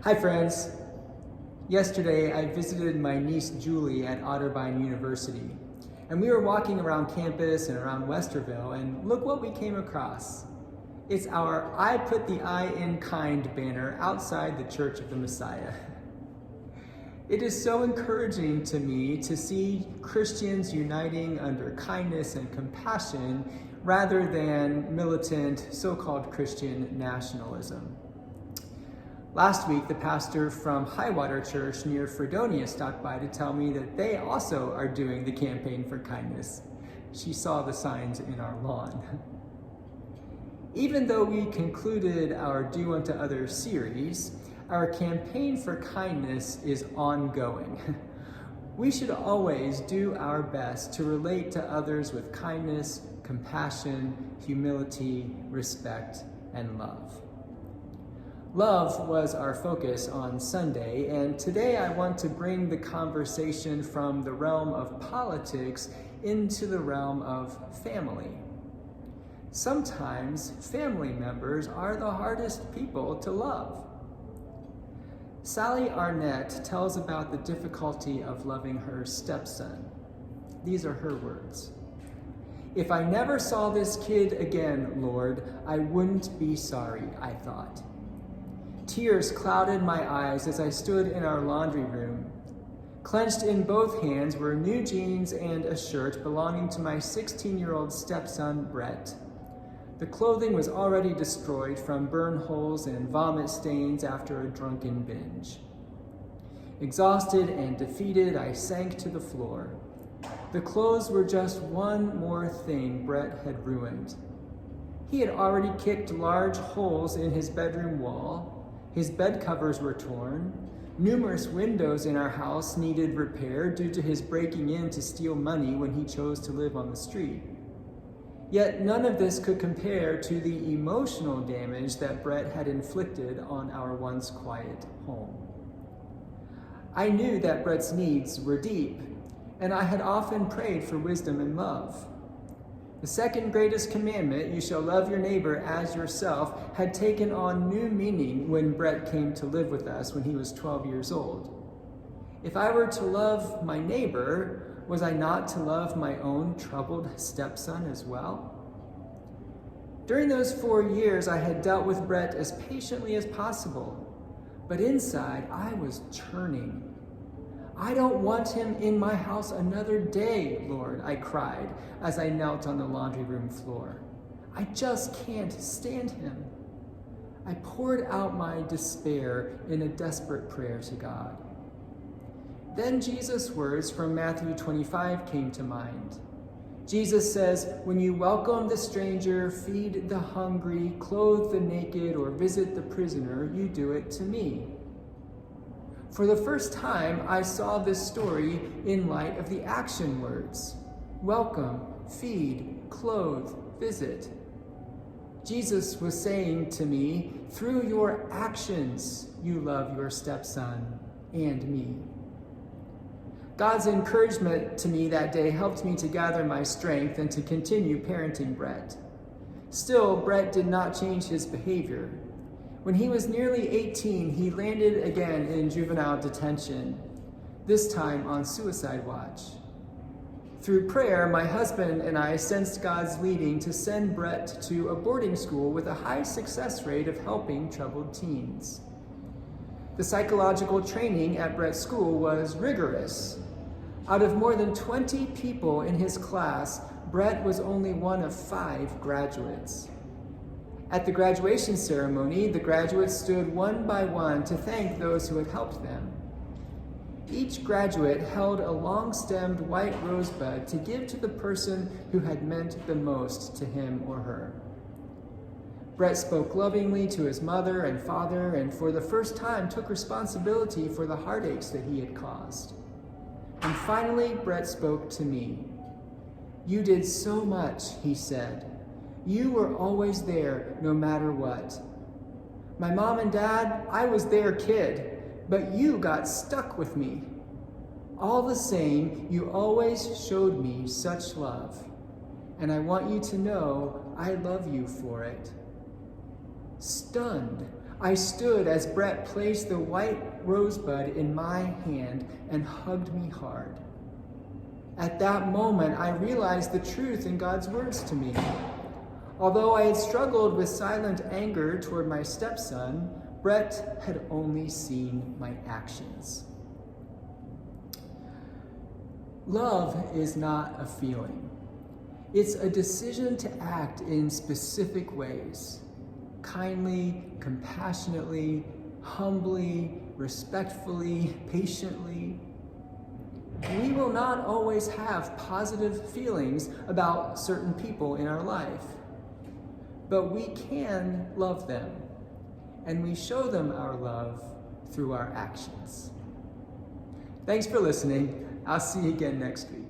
Hi friends. Yesterday I visited my niece Julie at Otterbein University, and we were walking around campus and around Westerville, and look what we came across. It's our I Put the I in Kind banner outside the Church of the Messiah. It is so encouraging to me to see Christians uniting under kindness and compassion rather than militant so-called Christian nationalism. Last week, the pastor from Highwater Church near Fredonia stopped by to tell me that they also are doing the campaign for kindness. She saw the signs in our lawn. Even though we concluded our Do Unto Others series, our campaign for kindness is ongoing. We should always do our best to relate to others with kindness, compassion, humility, respect, and love. Love was our focus on Sunday, and today I want to bring the conversation from the realm of politics into the realm of family. Sometimes family members are the hardest people to love. Sally Arnett tells about the difficulty of loving her stepson. These are her words. "If I never saw this kid again, Lord, I wouldn't be sorry," I thought. Tears clouded my eyes as I stood in our laundry room. Clenched in both hands were new jeans and a shirt belonging to my 16-year-old stepson, Brett. The clothing was already destroyed from burn holes and vomit stains after a drunken binge. Exhausted and defeated, I sank to the floor. The clothes were just one more thing Brett had ruined. He had already kicked large holes in his bedroom wall. His bed covers were torn. Numerous windows in our house needed repair due to his breaking in to steal money when he chose to live on the street. Yet none of this could compare to the emotional damage that Brett had inflicted on our once quiet home. I knew that Brett's needs were deep, and I had often prayed for wisdom and love. The second greatest commandment, "You shall love your neighbor as yourself," had taken on new meaning when Brett came to live with us when he was 12 years old. If I were to love my neighbor, was I not to love my own troubled stepson as well? During those 4 years, I had dealt with Brett as patiently as possible, but inside I was churning. "I don't want him in my house another day, Lord," I cried as I knelt on the laundry room floor. "I just can't stand him." I poured out my despair in a desperate prayer to God. Then Jesus' words from Matthew 25 came to mind. Jesus says, "When you welcome the stranger, feed the hungry, clothe the naked, or visit the prisoner, you do it to me." For the first time, I saw this story in light of the action words: welcome, feed, clothe, visit. Jesus was saying to me, through your actions, you love your stepson and me. God's encouragement to me that day helped me to gather my strength and to continue parenting Brett. Still, Brett did not change his behavior. When he was nearly 18, he landed again in juvenile detention, this time on suicide watch. Through prayer, my husband and I sensed God's leading to send Brett to a boarding school with a high success rate of helping troubled teens. The psychological training at Brett's school was rigorous. Out of more than 20 people in his class, Brett was only one of 5 graduates. At the graduation ceremony, the graduates stood one by one to thank those who had helped them. Each graduate held a long-stemmed white rosebud to give to the person who had meant the most to him or her. Brett spoke lovingly to his mother and father, and for the first time took responsibility for the heartaches that he had caused. And finally, Brett spoke to me. "You did so much," he said. "You were always there, no matter what. My mom and dad, I was their kid, but you got stuck with me. All the same, you always showed me such love, and I want you to know I love you for it." Stunned, I stood as Brett placed the white rosebud in my hand and hugged me hard. At that moment, I realized the truth in God's words to me. Although I had struggled with silent anger toward my stepson, Brett had only seen my actions. Love is not a feeling. It's a decision to act in specific ways, kindly, compassionately, humbly, respectfully, patiently. We will not always have positive feelings about certain people in our life, but we can love them, and we show them our love through our actions. Thanks for listening. I'll see you again next week.